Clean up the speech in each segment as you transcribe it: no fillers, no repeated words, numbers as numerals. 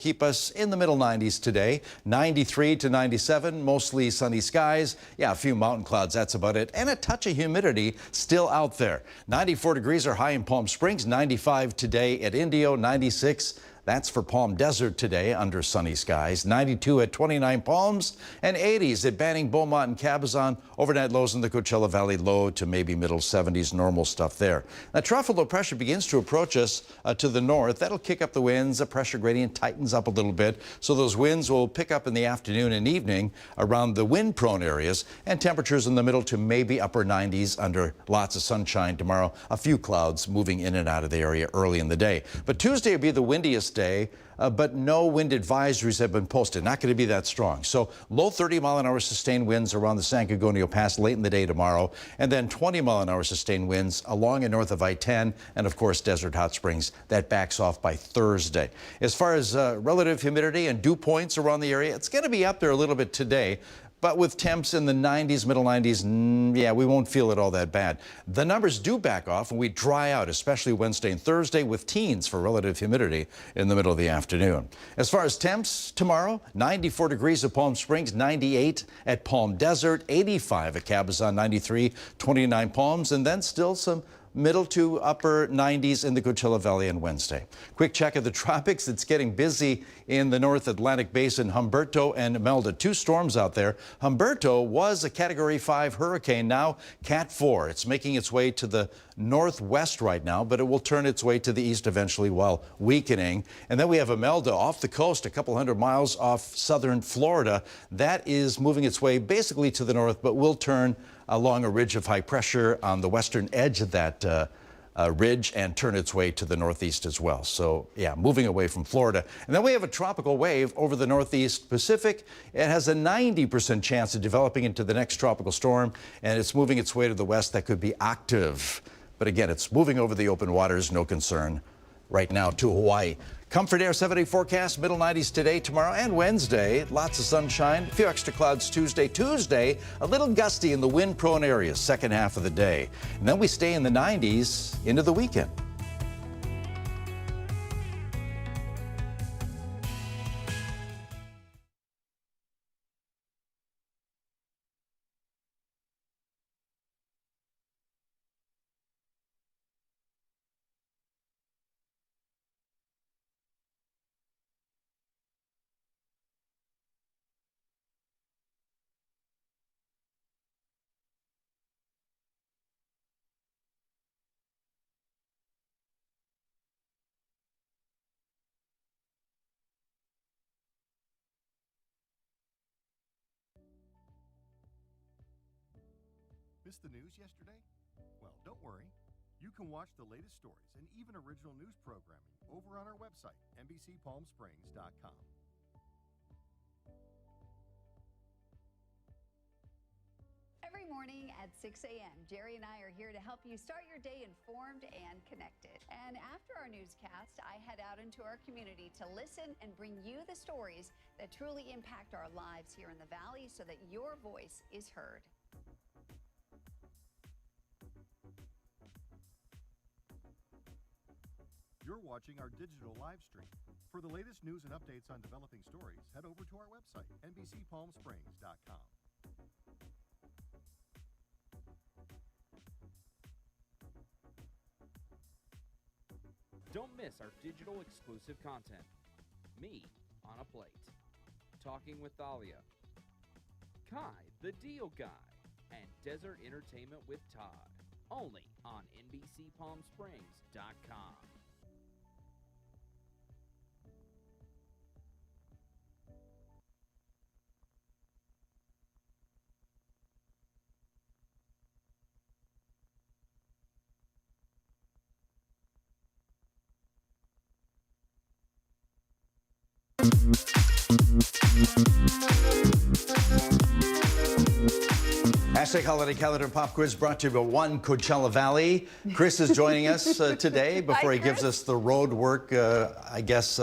Keep us in the middle 90s today. 93 to 97, mostly sunny skies. Yeah, a few mountain clouds, that's about it. And a touch of humidity still out there. 94 degrees are high in Palm Springs, 95 today at Indio, 96. That's for Palm Desert today under sunny skies. 92 at 29 Palms and 80s at Banning, Beaumont, and Cabazon. Overnight lows in the Coachella Valley, low to maybe middle 70s, normal stuff there. Now, trough of low pressure begins to approach us to the north. That'll kick up the winds. The pressure gradient tightens up a little bit. So those winds will pick up in the afternoon and evening around the wind-prone areas. And temperatures in the middle to maybe upper 90s under lots of sunshine tomorrow. A few clouds moving in and out of the area early in the day. But Tuesday will be the windiest day, but no wind advisories have been posted. Not going to be that strong. So low 30-mile-an-hour sustained winds around the San Gorgonio Pass late in the day tomorrow, and then 20-mile-an-hour sustained winds along and north of I-10, and of course Desert Hot Springs. That backs off by Thursday. As far as relative humidity and dew points around the area, it's going to be up there a little bit today. But with temps in the 90s, middle 90s, yeah, we won't feel it all that bad. The numbers do back off and we dry out, especially Wednesday and Thursday, with teens for relative humidity in the middle of the afternoon. As far as temps tomorrow, 94 degrees at Palm Springs, 98 at Palm Desert, 85 at Cabazon, 93, 29 Palms, and then still some middle to upper 90s in the Coachella Valley on Wednesday. Quick check of the tropics. It's getting busy in the North Atlantic Basin. Humberto and Imelda, two storms out there. Humberto was a Category 5 hurricane, now Cat 4. It's making its way to the northwest right now, but it will turn its way to the east eventually while weakening. And then we have Imelda off the coast, a couple hundred miles off southern Florida. That is moving its way basically to the north, but will turn along a ridge of high pressure on the western edge of that ridge and turn its way to the northeast as well. So, yeah, moving away from Florida. And then we have a tropical wave over the northeast Pacific. It has a 90% chance of developing into the next tropical storm, and it's moving its way to the west. That could be active. But again, it's moving over the open waters, no concern right now to Hawaii. Comfort Air 7-day forecast, middle 90s today, tomorrow, and Wednesday. Lots of sunshine, a few extra clouds Tuesday. Tuesday, a little gusty in the wind-prone areas, second half of the day. And then we stay in the 90s into the weekend. Missed the news yesterday? Well, don't worry. You can watch the latest stories and even original news programming over on our website, NBCPalmSprings.com. Every morning at 6 a.m., Jerry and I are here to help you start your day informed and connected. And after our newscast, I head out into our community to listen and bring you the stories that truly impact our lives here in the Valley so that your voice is heard. You're watching our digital live stream. For the latest news and updates on developing stories, head over to our website, NBCPalmSprings.com. Don't miss our digital exclusive content. Me on a Plate, Talking with Thalia, Kai the Deal Guy, and Desert Entertainment with Todd. Only on NBCPalmSprings.com. Hashtag Holiday Calendar Pop Quiz brought to you by One Coachella Valley. Chris is joining us today before he gives us the road work, tips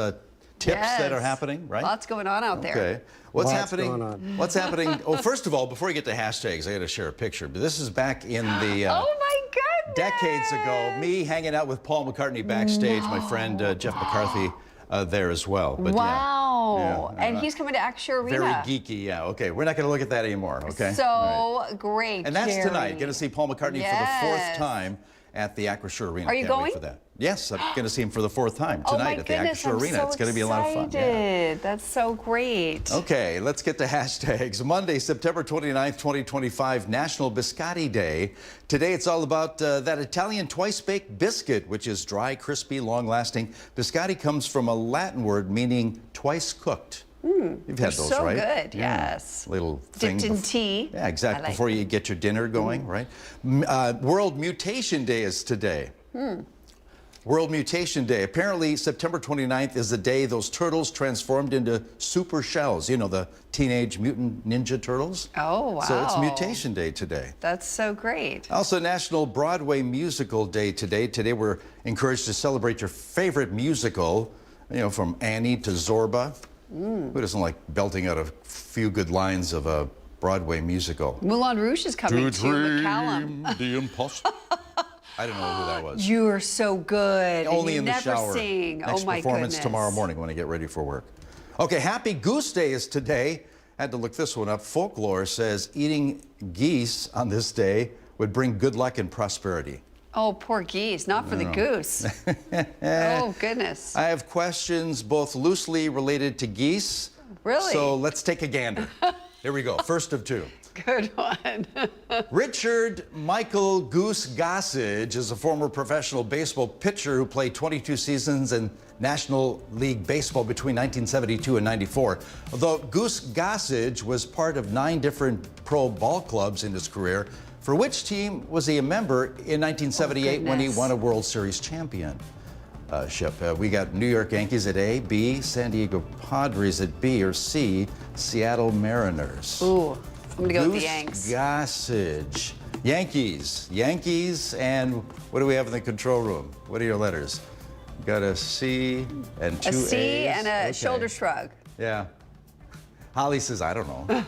that are happening, right? Lots going on out there. Okay. What's happening? What's happening? Oh, first of all, before we get to hashtags, I got to share a picture. But this is back in the oh my goodness! decades ago. Me hanging out with Paul McCartney backstage. My friend Jeff McCarthy there as well. But wow. yeah. And he's coming to Acrisure Arena. Very geeky, yeah. Okay, we're not going to look at that anymore, okay? So All right. great, And that's Jerry. tonight. Going to see Paul McCartney for the 4th time at the Acrisure Arena. Are you Can't wait going? for that. Yes, I'm going to see him for the 4th time Oh my tonight at the goodness, Acrisure I'm Arena. so It's going to be a lot of fun. Yeah. excited. That's so great. Okay, let's get to hashtags. Monday, September 29th, 2025, National Biscotti Day. Today it's all about that Italian twice-baked biscuit, which is dry, crispy, long-lasting. Biscotti comes from a Latin word meaning twice cooked. You've had those, so right? good, Yeah. yes. Little thing. Dipped in tea. Yeah, exactly. I like Before you get your dinner going, right? World Mutation Day is today. World Mutation Day. Apparently, September 29th is the day those turtles transformed into super shells. You know, the Teenage Mutant Ninja Turtles? Oh, wow. So it's Mutation Day today. That's so great. Also, National Broadway Musical Day today. Today, we're encouraged to celebrate your favorite musical, you know, from Annie to Zorba. Who doesn't like belting out a few good lines of a Broadway musical? Moulin Rouge is coming to McCallum. The impossible. I don't know who that was. You are so good. Only you in the never shower. sing. Next Oh my performance goodness. tomorrow morning when I get ready for work. Okay, Happy Goose Day is today. Had to look this one up. Folklore says eating geese on this day would bring good luck and prosperity. Oh, poor geese. Not for the goose. Oh, goodness. I have questions both loosely related to geese. Really? So let's take a gander. Here we go. First of two. Good one. Richard Michael Goose Gossage is a former professional baseball pitcher who played 22 seasons in National League Baseball between 1972 and 94. Although Goose Gossage was part of 9 different pro ball clubs in his career, for which team was he a member in 1978 when he goodness. won a World Series championship? We got New York Yankees at A, B, San Diego Padres at B, or C, Seattle Mariners. Ooh, I'm going to go with the Goose Yanks. Gossage. Yankees, and what do we have in the control room? What are your letters? Got a C and 2 A C A's. and a Okay. shoulder shrug. Yeah. Holly says, I don't know.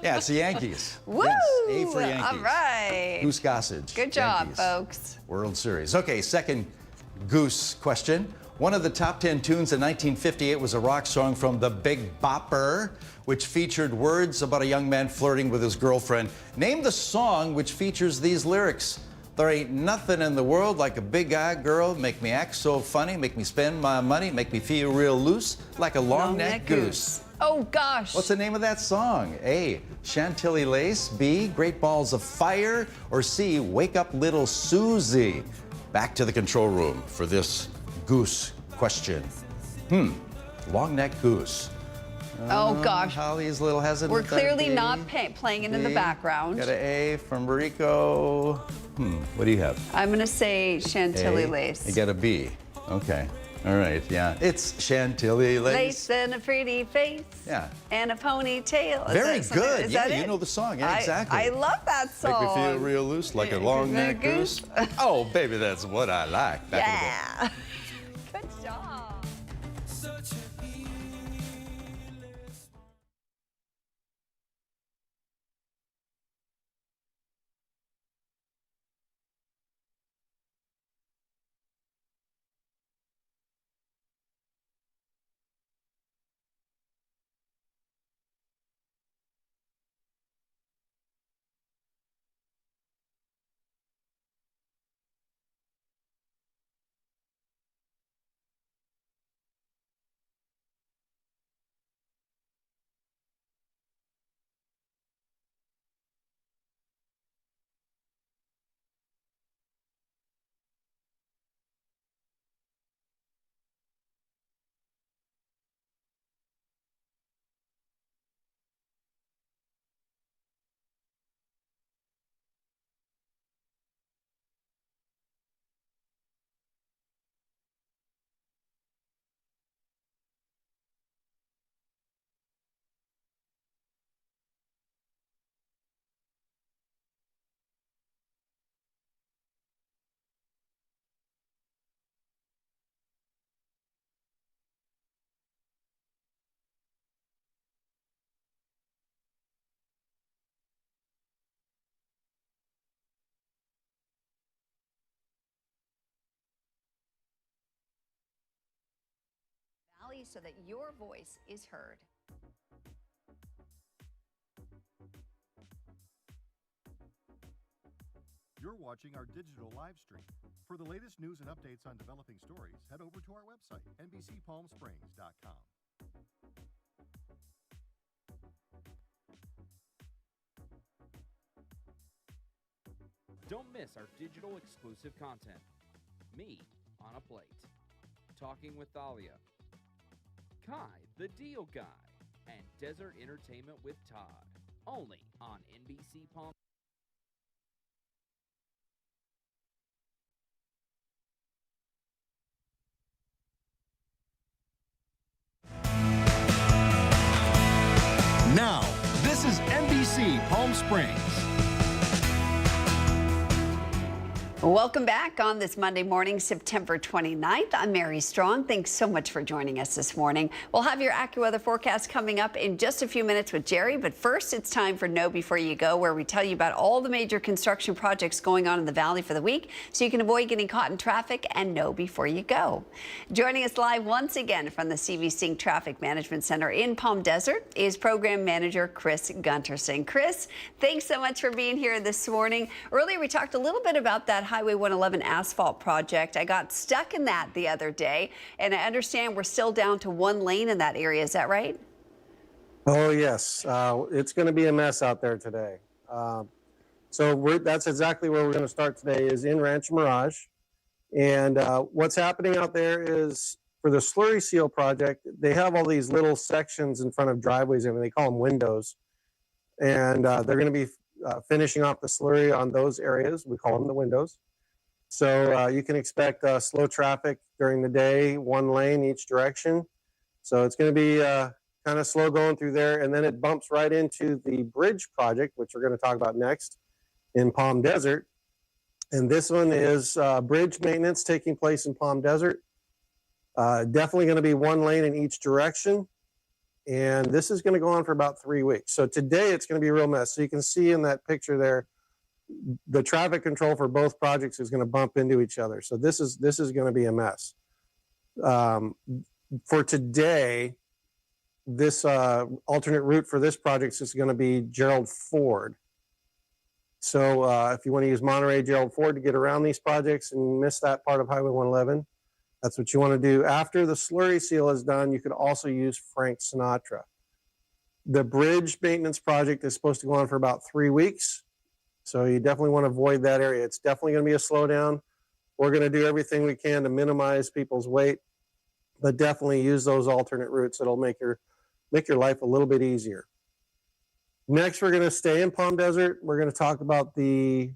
Yeah, it's the Yankees. Woo! Yes, A for Yankees. All right. Goose Gossage. Good job, Yankees. folks. World Series. Okay, second Goose question. One of the top 10 tunes in 1958 was a rock song from the Big Bopper, which featured words about a young man flirting with his girlfriend. Name the song which features these lyrics. There ain't nothing in the world like a big-eyed girl, make me act so funny, make me spend my money, make me feel real loose, like a long-necked goose. Oh, gosh. What's the name of that song? A, Chantilly Lace, B, Great Balls of Fire, or C, Wake Up Little Susie? Back to the control room for this goose question. Long-necked goose. Oh, gosh. Holly's a little hesitant. We're there, clearly B, not playing it in the B. background. Got an A from Rico. What do you have? I'm going to say Chantilly A. lace. You got a B. Okay. All right. Yeah. It's Chantilly Lace. Lace and a pretty face. Yeah. And a ponytail. Is Very that something- good. is Yeah, that you it? know the song. Yeah, exactly. I love that song. Make me feel real loose like a long-necked goose. Oh, baby, that's what I like. Back in the day. Yeah. Good job. Valley so that your voice is heard. You're watching our digital live stream. For the latest news and updates on developing stories, head over to our website, NBCPalmSprings.com. Don't miss our digital exclusive content. Me on a Plate, Talking with Thalia, Kai the Deal Guy, and Desert Entertainment with Todd. Only on NBC Palm. Now, this is NBC Palm Springs. Welcome back on this Monday morning, September 29th. I'm Mary Strong. Thanks so much for joining us this morning. We'll have your AccuWeather forecast coming up in just a few minutes with Jerry. But first, it's time for Know Before You Go, where we tell you about all the major construction projects going on in the Valley for the week so you can avoid getting caught in traffic and know before you go. Joining us live once again from the CV Sync Traffic Management Center in Palm Desert is Program Manager Chris Gunterson. Chris, thanks so much for being here this morning. Earlier, we talked a little bit about that Highway 111 asphalt project. I got stuck in that the other day, and I understand we're still down to one lane in that area. Is that right? Oh, yes. It's going to be a mess out there today. That's exactly where we're going to start today, is in Rancho Mirage. And what's happening out there is, for the slurry seal project, they have all these little sections in front of driveways, and they call them windows. And they're going to be finishing off the slurry on those areas. We call them the windows. So you can expect slow traffic during the day, one lane each direction. So it's going to be kind of slow going through there. And then it bumps right into the bridge project, which we're going to talk about next, in Palm Desert. And this one is bridge maintenance taking place in Palm Desert. Definitely going to be one lane in each direction. And this is going to go on for about 3 weeks. So today it's going to be a real mess. So you can see in that picture there, the traffic control for both projects is going to bump into each other. So this is going to be a mess. For today, this alternate route for this project is going to be Gerald Ford. So if you want to use Monterey Gerald Ford to get around these projects and miss that part of Highway 111, that's what you want to do. After the slurry seal is done, you could also use Frank Sinatra. The bridge maintenance project is supposed to go on for about 3 weeks. So you definitely want to avoid that area. It's definitely going to be a slowdown. We're going to do everything we can to minimize people's wait, but definitely use those alternate routes. It'll make your life a little bit easier. Next, we're going to stay in Palm Desert. We're going to talk about the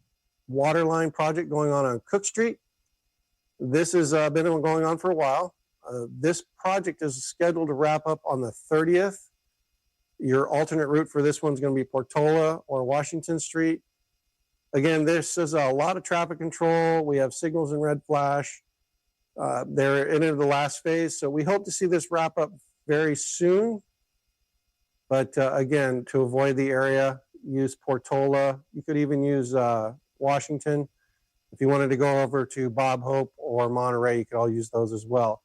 water line project going on Cook Street. This has been going on for a while. This project is scheduled to wrap up on the 30th. Your alternate route for this one's going to be Portola or Washington Street. Again, this is a lot of traffic control. We have signals in red flash. They're into the last phase, so we hope to see this wrap up very soon. But again, to avoid the area, use Portola. You could even use Washington. If you wanted to go over to Bob Hope or Monterey, you could all use those as well.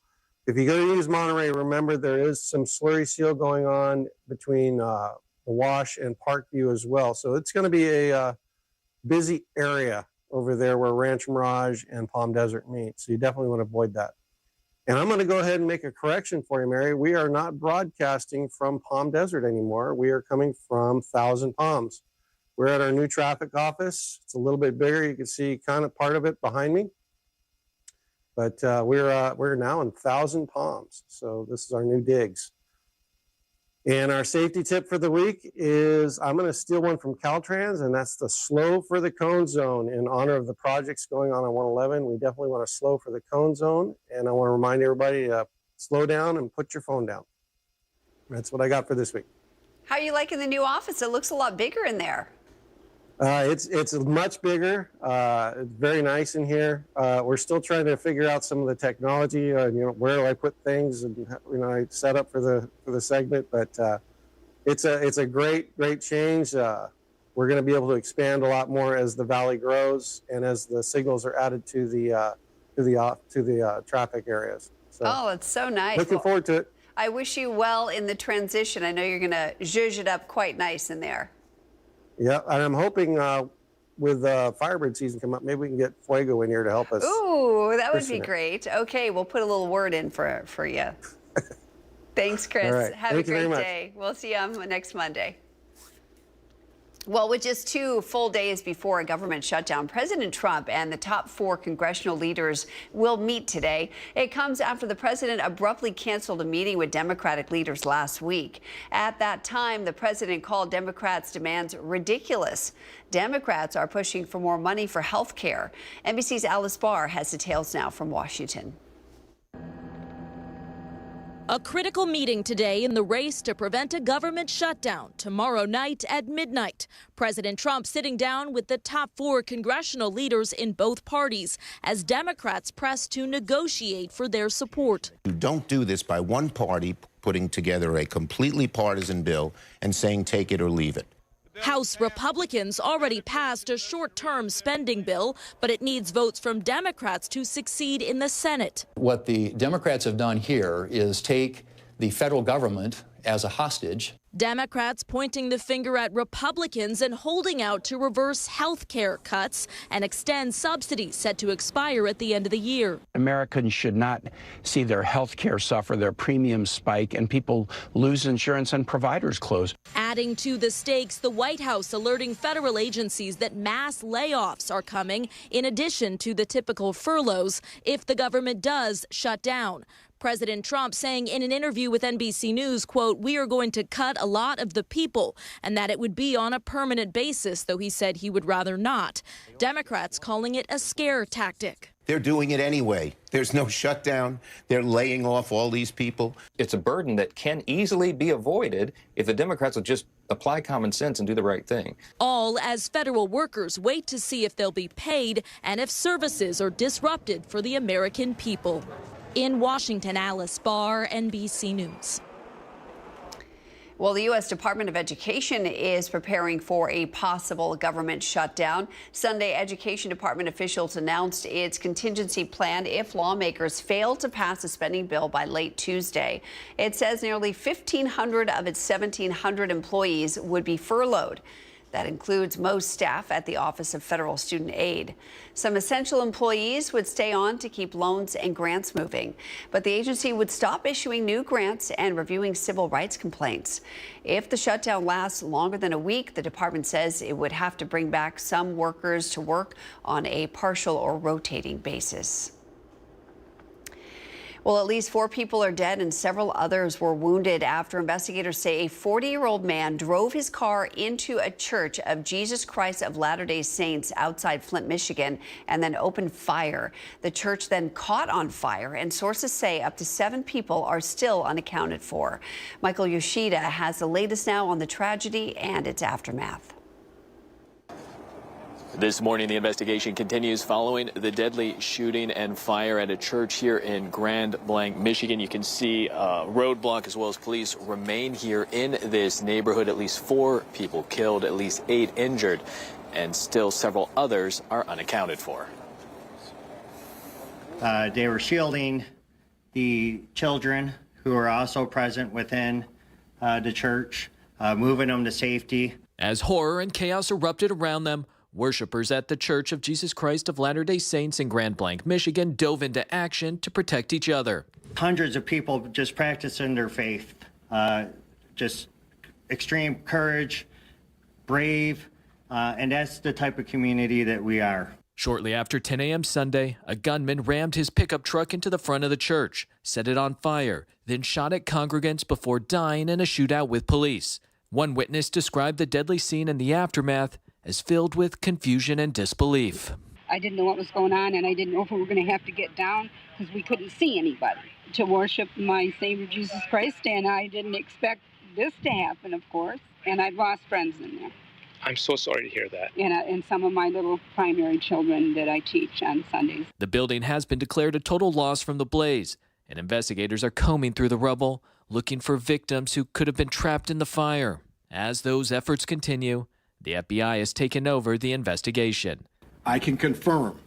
If you're going to use Monterey, remember there is some slurry seal going on between the Wash and Parkview as well. So it's going to be a busy area over there where Rancho Mirage and Palm Desert meet. So you definitely want to avoid that. And I'm going to go ahead and make a correction for you, Mary. We are not broadcasting from Palm Desert anymore. We are coming from Thousand Palms. We're at our new traffic office. It's a little bit bigger. You can see kind of part of it behind me. But we're now in Thousand Palms. So this is our new digs. And our safety tip for the week is, I'm going to steal one from Caltrans, and that's the slow for the cone zone in honor of the projects going on 111. We definitely want to slow for the cone zone. And I want to remind everybody to slow down and put your phone down. That's what I got for this week. How are you liking the new office? It looks a lot bigger in there. It's much bigger. It's very nice in here. We're still trying to figure out some of the technology. Where do I put things, and I set up for the segment. But it's a great change. We're going to be able to expand a lot more as the valley grows and as the signals are added to the traffic areas. So, oh, it's so nice. Looking forward to it. I wish you well in the transition. I know you're going to zhuzh it up quite nice in there. Yeah, and I'm hoping with Firebird season come up, maybe we can get Fuego in here to help us. Ooh, that would be christen it. great. Okay, we'll put a little word in for you. Thanks, Chris. All right. Have Thank a you very great much. day. We'll see you on next Monday. Well, with just 2 full days before a government shutdown, President Trump and the top 4 congressional leaders will meet today. It comes after the president abruptly canceled a meeting with Democratic leaders last week. At that time, the president called Democrats' demands ridiculous. Democrats are pushing for more money for health care. NBC's Alice Barr has details now from Washington. A critical meeting today in the race to prevent a government shutdown tomorrow night at midnight. President Trump sitting down with the top 4 congressional leaders in both parties as Democrats press to negotiate for their support. You don't do this by one party putting together a completely partisan bill and saying take it or leave it. House Republicans already passed a short-term spending bill, but it needs votes from Democrats to succeed in the Senate. What the Democrats have done here is take the federal government as a hostage. Democrats pointing the finger at Republicans and holding out to reverse health care cuts and extend subsidies set to expire at the end of the year. Americans should not see their health care suffer, their premiums spike, and people lose insurance and providers close. Adding to the stakes, the White House alerting federal agencies that mass layoffs are coming, in addition to the typical furloughs, if the government does shut down. President Trump saying in an interview with NBC News, quote, "We are going to cut a lot of the people," and that it would be on a permanent basis, though he said he would rather not. Democrats calling it a scare tactic. They're doing it anyway. There's no shutdown. They're laying off all these people. It's a burden that can easily be avoided if the Democrats will just apply common sense and do the right thing. All as federal workers wait to see if they'll be paid and if services are disrupted for the American people. In Washington, Alice Barr, NBC News. Well, the U.S. Department of Education is preparing for a possible government shutdown. Sunday, Education Department officials announced its contingency plan if lawmakers fail to pass a spending bill by late Tuesday. It says nearly 1,500 of its 1,700 employees would be furloughed. That includes most staff at the Office of Federal Student Aid. Some essential employees would stay on to keep loans and grants moving, but the agency would stop issuing new grants and reviewing civil rights complaints. If the shutdown lasts longer than a week, the department says it would have to bring back some workers to work on a partial or rotating basis. Well, at least 4 people are dead and several others were wounded after investigators say a 40-year-old man drove his car into a Church of Jesus Christ of Latter-day Saints outside Flint, Michigan, and then opened fire. The church then caught on fire, and sources say up to 7 people are still unaccounted for. Michael Yoshida has the latest now on the tragedy and its aftermath. This morning, the investigation continues following the deadly shooting and fire at a church here in Grand Blanc, Michigan. You can see a roadblock as well as police remain here in this neighborhood. At least 4 people killed, at least 8 injured, and still several others are unaccounted for. They were shielding the children who are also present within the church, moving them to safety. As horror and chaos erupted around them, worshipers at the Church of Jesus Christ of Latter-day Saints in Grand Blanc, Michigan dove into action to protect each other. Hundreds of people just practicing their faith, just extreme courage, brave, and that's the type of community that we are. Shortly after 10 a.m. Sunday, a gunman rammed his pickup truck into the front of the church, set it on fire, then shot at congregants before dying in a shootout with police. One witness described the deadly scene and the aftermath as filled with confusion and disbelief. I didn't know what was going on, and I didn't know if we were going to have to get down because we couldn't see anybody to worship my Savior Jesus Christ, and I didn't expect this to happen, of course, and I've lost friends in there. I'm so sorry to hear that. And some of my little primary children that I teach on Sundays. The building has been declared a total loss from the blaze, and investigators are combing through the rubble, looking for victims who could have been trapped in the fire. As those efforts continue, the FBI has taken over the investigation. I can confirm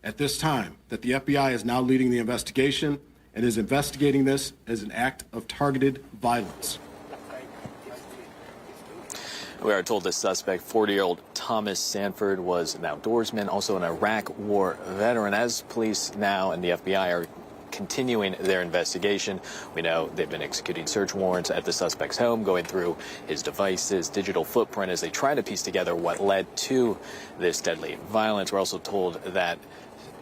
at this time that the FBI is now leading the investigation and is investigating this as an act of targeted violence. We are told the suspect, 40-year-old Thomas Sanford, was an outdoorsman, also an Iraq War veteran. As police now and the FBI are continuing their investigation, we know they've been executing search warrants at the suspect's home, going through his devices, digital footprint, as they try to piece together what led to this deadly violence. We're also told that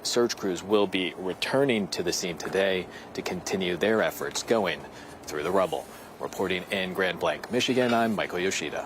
search crews will be returning to the scene today to continue their efforts going through the rubble. Reporting in Grand Blanc, Michigan, I'm Michael Yoshida.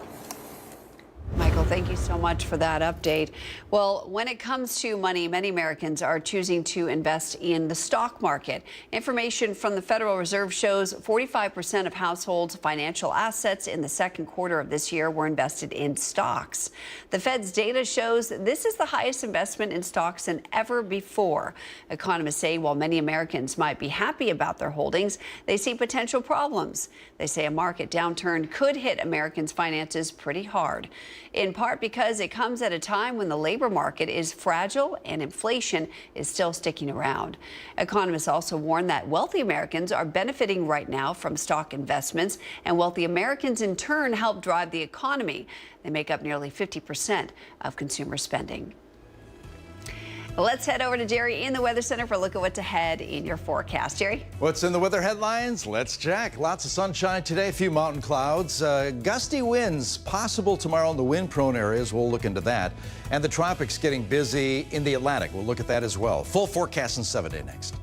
Michael, thank you so much for that update. Well, when it comes to money, many Americans are choosing to invest in the stock market. Information from the Federal Reserve shows 45% of households' financial assets in the second quarter of this year were invested in stocks. The Fed's data shows this is the highest investment in stocks than ever before. Economists say while many Americans might be happy about their holdings, they see potential problems. They say a market downturn could hit Americans' finances pretty hard, in part because it comes at a time when the labor market is fragile and inflation is still sticking around. Economists also warn that wealthy Americans are benefiting right now from stock investments, and wealthy Americans in turn help drive the economy. They make up nearly 50% of consumer spending. Let's head over to Jerry in the Weather Center for a look at what's ahead in your forecast. Jerry? What's in the weather headlines? Let's check. Lots of sunshine today, a few mountain clouds. Gusty winds possible tomorrow in the wind-prone areas. We'll look into that. And the tropics getting busy in the Atlantic. We'll look at that as well. Full forecast in 7 Day next.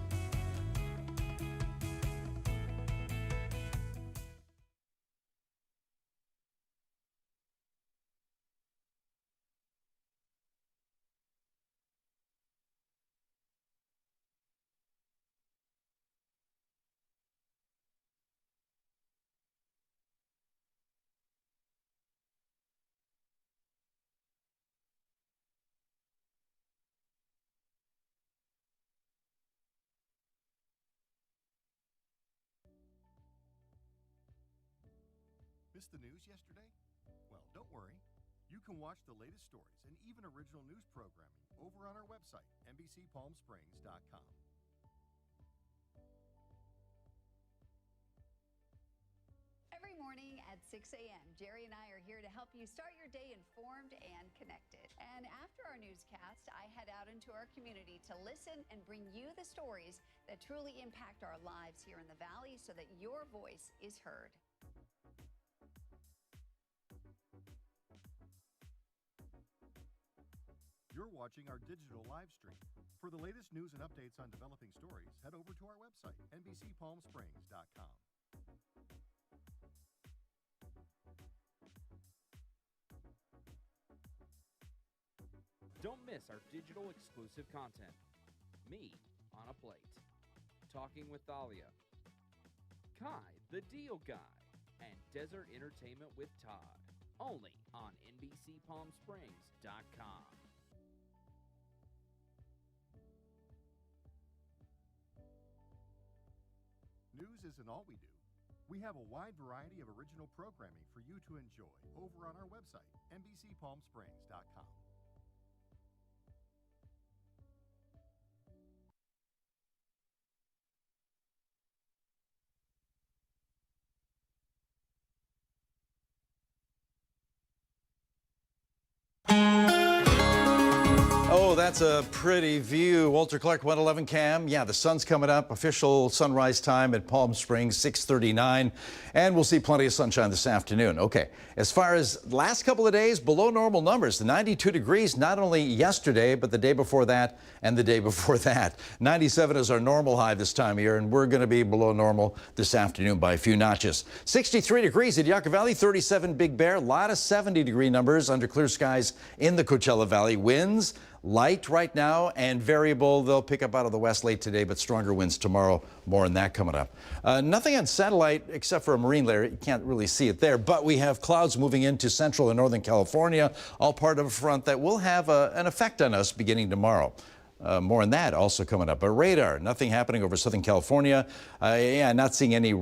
Missed the news yesterday? Well, don't worry. You can watch the latest stories and even original news programming over on our website, NBCPalmSprings.com. Every morning at 6 a.m., Jerry and I are here to help you start your day informed and connected. And after our newscast, I head out into our community to listen and bring you the stories that truly impact our lives here in the Valley so that your voice is heard. You're watching our digital live stream. For the latest news and updates on developing stories, head over to our website, NBCPalmSprings.com. Don't miss our digital exclusive content. Me on a Plate. Talking with Thalia. Kai, the Deal Guy. And Desert Entertainment with Todd. Only on NBCPalmSprings.com. News isn't all we do. We have a wide variety of original programming for you to enjoy over on our website, NBCPalmSprings.com. Oh, that's a pretty view. Walter Clark, 111 Cam. Yeah, the sun's coming up. Official sunrise time at Palm Springs, 6:39. And we'll see plenty of sunshine this afternoon. Okay, as far as last couple of days, below normal numbers. 92 degrees, not only yesterday, but the day before that and the day before that. 97 is our normal high this time of year, and we're going to be below normal this afternoon by a few notches. 63 degrees at Yucca Valley, 37 Big Bear. A lot of 70-degree numbers under clear skies in the Coachella Valley. Winds light right now and variable. They'll pick up out of the west late today, but stronger winds tomorrow. More on that coming up. Nothing on satellite except for a marine layer. You can't really see it there, but we have clouds moving into central and northern California, all part of a front that will have an effect on us beginning tomorrow. More on that also coming up. But radar, nothing happening over Southern California. Yeah, not seeing any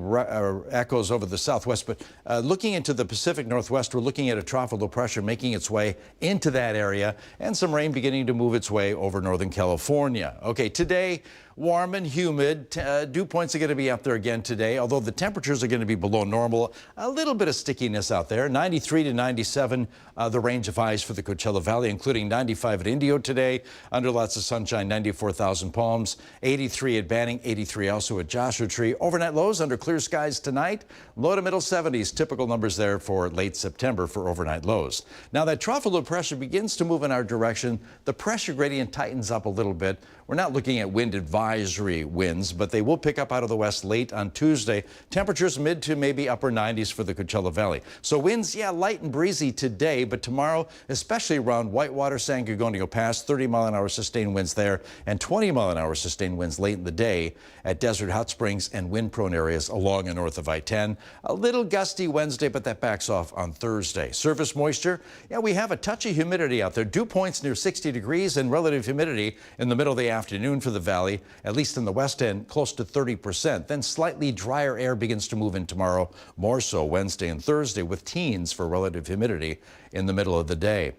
echoes over the southwest, but looking into the Pacific Northwest, we're looking at a tropical pressure making its way into that area and some rain beginning to move its way over Northern California. Okay, today warm and humid. Dew points are going to be up there again today, although the temperatures are going to be below normal. A little bit of stickiness out there. 93 to 97, the range of highs for the Coachella Valley, including 95 at Indio today, under lots of sunshine, 94,000 Palms, 83 at Banning, 83 also at Joshua Tree. Overnight lows under clear skies tonight, low to middle 70s, typical numbers there for late September for overnight lows. Now that trough of low pressure begins to move in our direction. The pressure gradient tightens up a little bit. We're not looking at wind advisory winds, but they will pick up out of the west late on Tuesday. Temperatures mid to maybe upper 90s for the Coachella Valley. So winds, yeah, light and breezy today, but tomorrow, especially around Whitewater, San Gorgonio Pass, 30-mile-an-hour sustained winds there and 20-mile-an-hour sustained winds late in the day at Desert Hot Springs and wind-prone areas along and north of I-10. A little gusty Wednesday, but that backs off on Thursday. Surface moisture, yeah, we have a touch of humidity out there. Dew points near 60 degrees and relative humidity in the middle of the afternoon for the valley, at least in the west end, close to 30%. Then slightly drier air begins to move in tomorrow, more so Wednesday and Thursday, with teens for relative humidity in the middle of the day.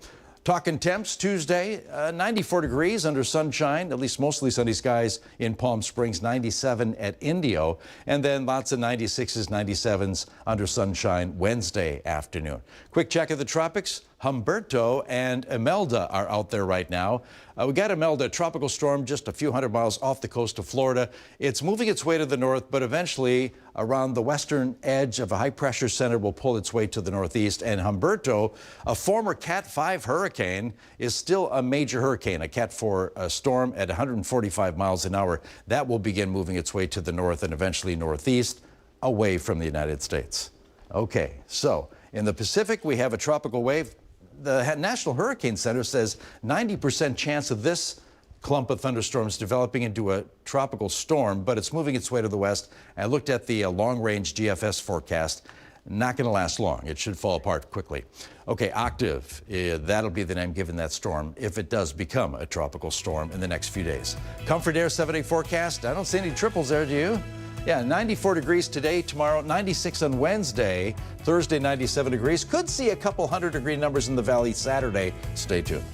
Talking temps Tuesday, 94 degrees under sunshine, at least mostly sunny skies in Palm Springs, 97 at Indio, and then lots of 96s, 97s under sunshine Wednesday afternoon. Quick check of the tropics. Humberto and Imelda are out there right now. We got Imelda, a tropical storm just a few hundred miles off the coast of Florida. It's moving its way to the north, but eventually around the western edge of a high-pressure center will pull its way to the northeast. And Humberto, a former Cat 5 hurricane, is still a major hurricane, a Cat 4 storm at 145 miles an hour. That will begin moving its way to the north and eventually northeast, away from the United States. Okay, so in the Pacific, we have a tropical wave. The National Hurricane Center says 90% chance of this clump of thunderstorms developing into a tropical storm, but it's moving its way to the west. I looked at the long-range GFS forecast. Not going to last long. It should fall apart quickly. Okay, Octave, that'll be the name given that storm if it does become a tropical storm in the next few days. Comfort Air 7-day forecast. I don't see any triples there, do you? Yeah, 94 degrees today, tomorrow, 96 on Wednesday, Thursday, 97 degrees. Could see a couple 100-degree numbers in the valley Saturday. Stay tuned.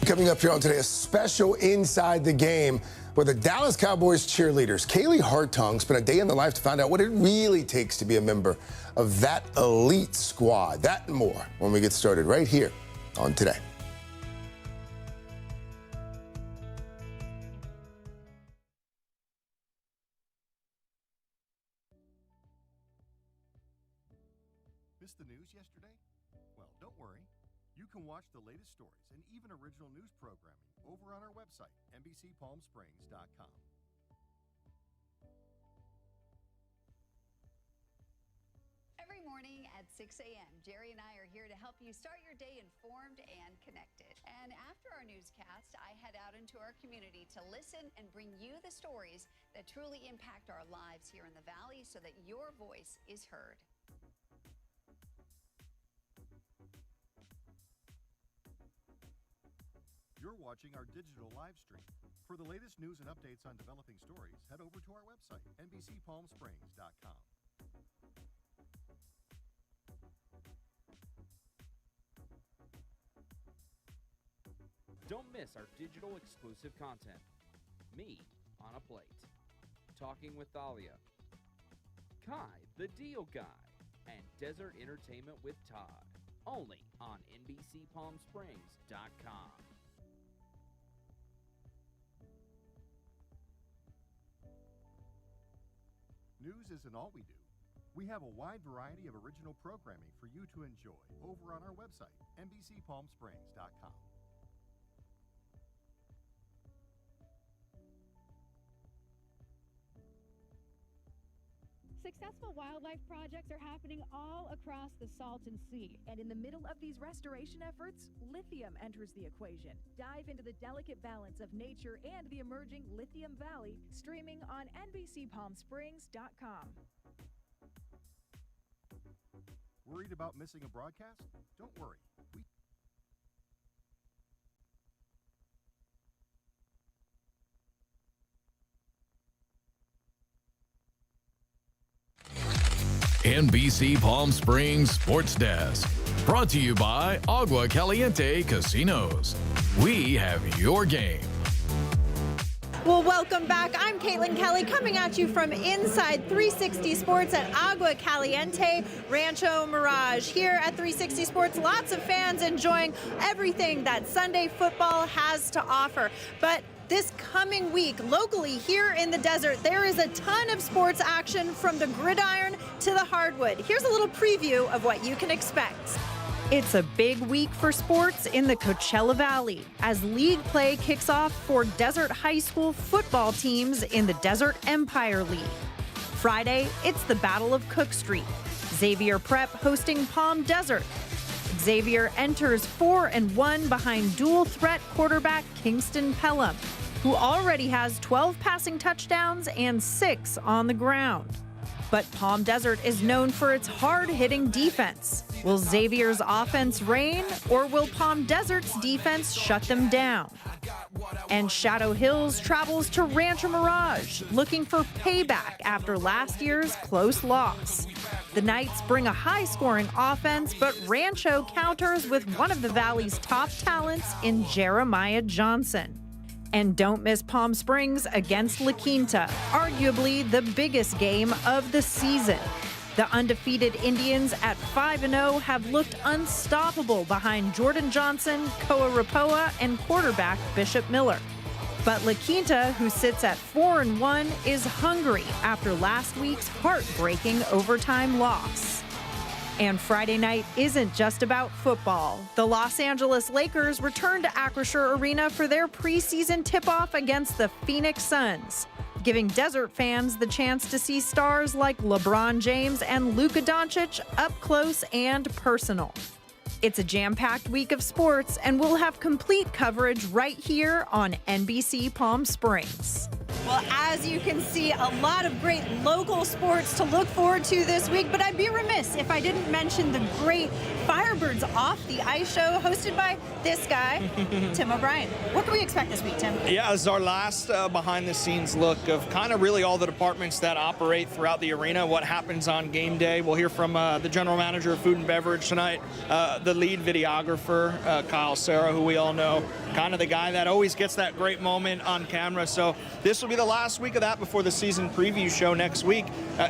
Coming up here on today, a special Inside the Game with the Dallas Cowboys cheerleaders. Kaylee Hartung spent a day in the life to find out what it really takes to be a member of that elite squad. That and more when we get started right here on Today. Missed the news yesterday? Well, don't worry. You can watch the latest stories and even original news programming over on our website, NBCPalmSprings.com. Every morning at 6 a.m., Jerry and I are here to help you start your day informed and connected. And after our newscast, I head out into our community to listen and bring you the stories that truly impact our lives here in the Valley so that your voice is heard. You're watching our digital live stream. For the latest news and updates on developing stories, head over to our website, NBCPalmSprings.com. Don't miss our digital exclusive content. Me on a Plate. Talking with Thalia. Kai, the Deal Guy. And Desert Entertainment with Todd. Only on NBCPalmSprings.com. News isn't all we do. We have a wide variety of original programming for you to enjoy over on our website, NBCPalmSprings.com. Successful wildlife projects are happening all across the Salton Sea. And in the middle of these restoration efforts, lithium enters the equation. Dive into the delicate balance of nature and the emerging Lithium Valley, streaming on NBCPalmSprings.com. Worried about missing a broadcast? Don't worry. NBC Palm Springs Sports Desk. Brought to you by Agua Caliente Casinos. We have your game. Well, welcome back. I'm Caitlin Kelly coming at you from inside 360 Sports at Agua Caliente Rancho Mirage. Here at 360 Sports, lots of fans enjoying everything that Sunday football has to offer. But this coming week, locally here in the desert, there is a ton of sports action from the gridiron to the hardwood. Here's a little preview of what you can expect. It's a big week for sports in the Coachella Valley as league play kicks off for Desert High School football teams in the Desert Empire League. Friday, it's the Battle of Cook Street. Xavier Prep hosting Palm Desert. Xavier enters 4-1 behind dual threat quarterback Kingston Pelham, who already has 12 passing touchdowns and 6 on the ground. But Palm Desert is known for its hard-hitting defense. Will Xavier's offense reign, or will Palm Desert's defense shut them down? And Shadow Hills travels to Rancho Mirage, looking for payback after last year's close loss. The Knights bring a high-scoring offense, but Rancho counters with one of the Valley's top talents in Jeremiah Johnson. And don't miss Palm Springs against La Quinta, arguably the biggest game of the season. The undefeated Indians at 5-0 have looked unstoppable behind Jordan Johnson, Koa Rapoa, and quarterback Bishop Miller. But La Quinta, who sits at 4-1, is hungry after last week's heartbreaking overtime loss. And Friday night isn't just about football. The Los Angeles Lakers return to Acrisure Arena for their preseason tip-off against the Phoenix Suns, giving Desert fans the chance to see stars like LeBron James and Luka Doncic up close and personal. It's a jam-packed week of sports, and we'll have complete coverage right here on NBC Palm Springs. Well, as you can see, a lot of great local sports to look forward to this week, but I'd be remiss if I didn't mention the great Firebirds Off the Ice show hosted by this guy, Tim O'Brien. What can we expect this week, Tim? Yeah, this is our last behind-the-scenes look of kind of really all the departments that operate throughout the arena, what happens on game day. We'll hear from the general manager of food and beverage tonight, the lead videographer, Kyle Serra, who we all know, kind of the guy that always gets that great moment on camera. So this will be the last week of that before the season preview show next week.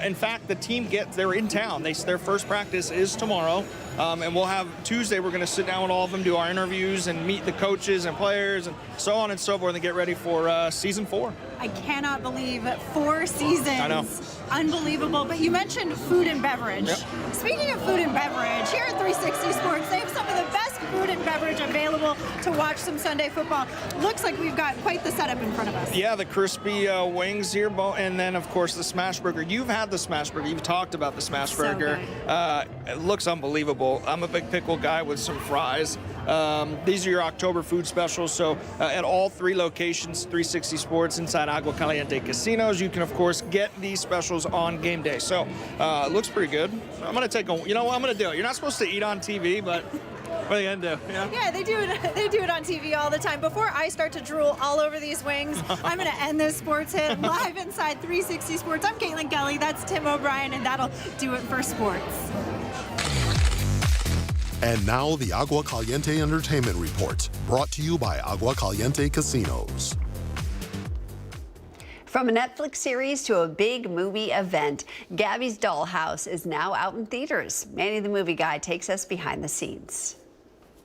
In fact, the team they're in town. Their first practice is tomorrow. And we'll have Tuesday, we're going to sit down with all of them, do our interviews and meet the coaches and players and so on and so forth and get ready for season 4. I cannot believe 4 seasons. I know. Unbelievable. But you mentioned food and beverage. Yep. Speaking of food and beverage, here at 360 Sports, they have some of the best food and beverage available to watch some Sunday football. Looks like we've got quite the setup in front of us. Yeah, the crispy wings here, and then, of course, the smash burger. You've had the smash burger. You've talked about the smash burger. It looks unbelievable. I'm a big pickle guy with some fries. These are your October food specials. So at all 3 locations, 360 Sports inside Agua Caliente Casinos, you can, of course, get these specials on game day. So it looks pretty good. I'm going to take you know what, I'm going to do it. You're not supposed to eat on TV, but what are you going to do? Yeah, they do it on TV all the time. Before I start to drool all over these wings, I'm going to end this sports hit live inside 360 Sports. I'm Caitlin Kelly. That's Tim O'Brien, and that'll do it for sports. And now the Agua Caliente Entertainment Report, brought to you by Agua Caliente Casinos. From a Netflix series to a big movie event, Gabby's Dollhouse is now out in theaters. Manny the Movie Guy takes us behind the scenes.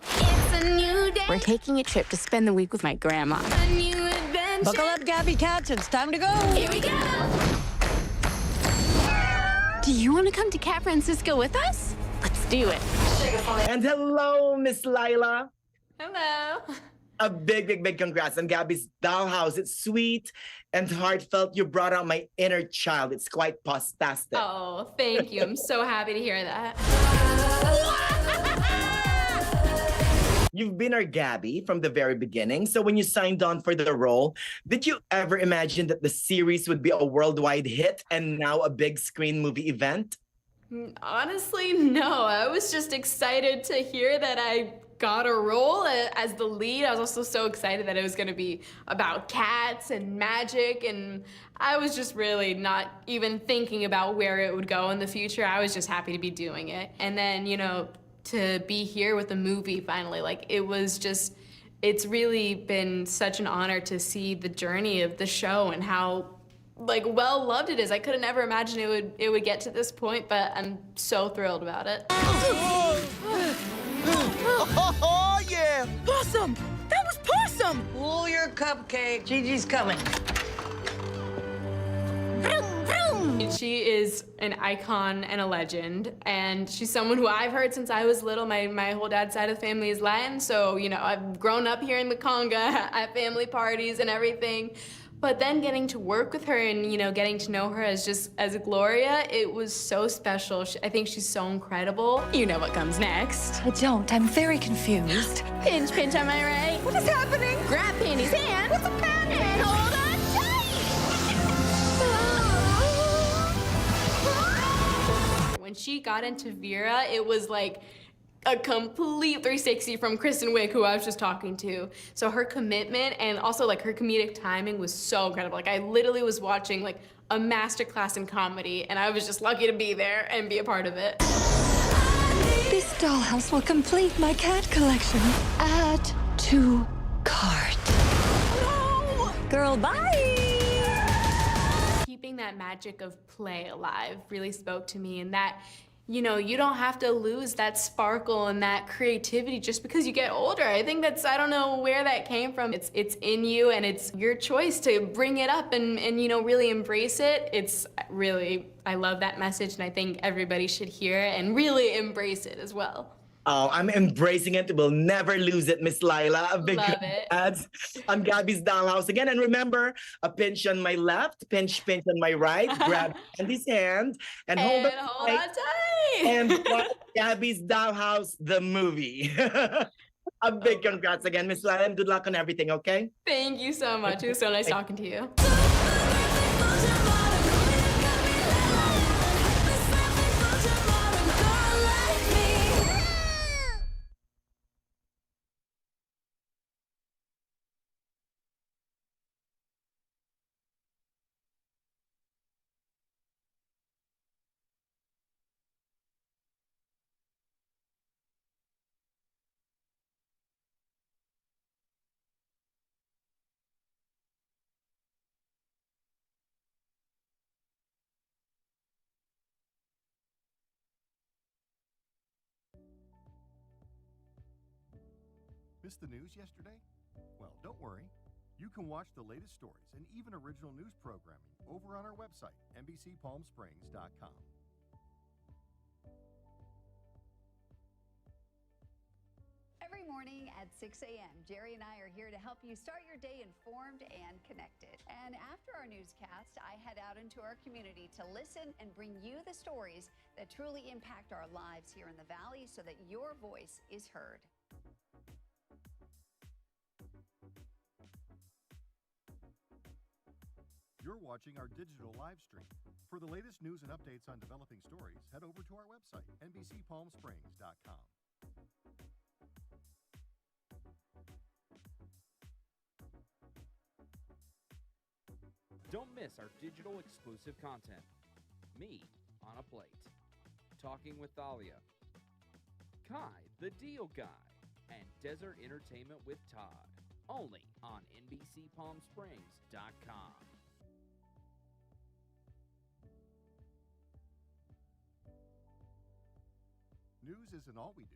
It's a new day. We're taking a trip to spend the week with my grandma. A new adventure. Buckle up, Gabby Cats. It's time to go. Here we go. Do you want to come to Cat Francisco with us? Let's do it. And hello, Miss Lila. Hello. A big congrats on Gabby's Dollhouse. It's sweet and heartfelt. You brought out my inner child. It's quite postastic. Oh, thank you. I'm so happy to hear that. You've been our Gabby from the very beginning. So when you signed on for the role, did you ever imagine that the series would be a worldwide hit and now a big screen movie event? Honestly, no. I was just excited to hear that I got a role as the lead. I was also so excited that it was going to be about cats and magic, and I was just really not even thinking about where it would go in the future. I was just happy to be doing it. And then, you know, to be here with the movie finally. Like, it was just, it's really been such an honor to see the journey of the show and how like well loved it is. I could have never imagined it would get to this point, but I'm so thrilled about it. Oh yeah! Possum! That was Possum! Cool your cupcake. Gigi's coming. Vroom, vroom. She is an icon and a legend, and she's someone who I've heard since I was little. My whole dad's side of the family is Latin, so you know I've grown up hearing the conga at family parties and everything. But then getting to work with her and, you know, getting to know her as a Gloria, it was so special. I think she's so incredible. You know what comes next. I don't. I'm very confused. Pinch, pinch, am I right? What is happening? Grab Penny's hand. What's happening? And hold on tight. When she got into Vera, it was like a complete 360 from Kristen Wiig, who I was just talking to. So her commitment and also like her comedic timing was so incredible. Like I literally was watching like a masterclass in comedy, and I was just lucky to be there and be a part of it. This dollhouse will complete my cat collection. Add to cart. No! Girl, bye! Keeping that magic of play alive really spoke to me, and that, you know, you don't have to lose that sparkle and that creativity just because you get older. I think that's, I don't know where that came from. It's in you, and it's your choice to bring it up and you know, really embrace it. It's really, I love that message, and I think everybody should hear it and really embrace it as well. Oh, I'm embracing it. We'll never lose it, Miss Lila. A big congrats on Gabby's Dollhouse again. And remember, a pinch on my left, pinch on my right. Grab Andy's hand and hold on tight. And watch Gabby's Dollhouse, the movie. A big congrats again, Miss Lila, and good luck on everything, okay? Thank you so much. It was so nice talking to you. Missed the news yesterday? Well, don't worry. You can watch the latest stories and even original news programming over on our website, NBCPalmSprings.com. Every morning at 6 a.m., Jerry and I are here to help you start your day informed and connected. And after our newscast, I head out into our community to listen and bring you the stories that truly impact our lives here in the Valley so that your voice is heard. You're watching our digital live stream. For the latest news and updates on developing stories, head over to our website, NBCPalmSprings.com. Don't miss our digital exclusive content. Me on a Plate. Talking with Thalia. Kai, the Deal Guy. And Desert Entertainment with Todd. Only on NBCPalmSprings.com. News isn't all we do.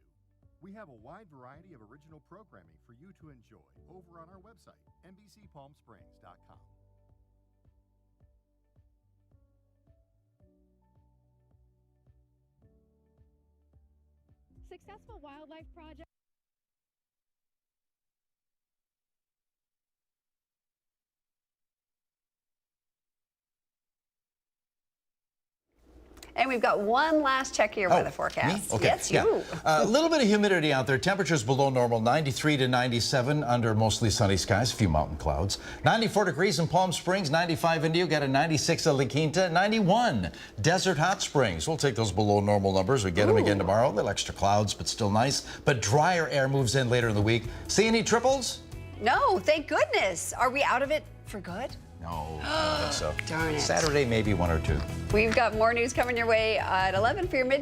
We have a wide variety of original programming for you to enjoy over on our website, NBCPalmSprings.com. Successful wildlife project. And we've got one last check of your weather forecast. Me? Okay. Yes, you. A little bit of humidity out there. Temperatures below normal, 93 to 97 under mostly sunny skies, a few mountain clouds. 94 degrees in Palm Springs, 95 Indio, got a 96 at La Quinta, 91 Desert Hot Springs. We'll take those below normal numbers. We get them again tomorrow. A little extra clouds, but still nice. But drier air moves in later in the week. See any triples? No, thank goodness. Are we out of it for good? No, I don't think so. Darn it. Saturday, maybe one or two. We've got more news coming your way at 11 for your midday.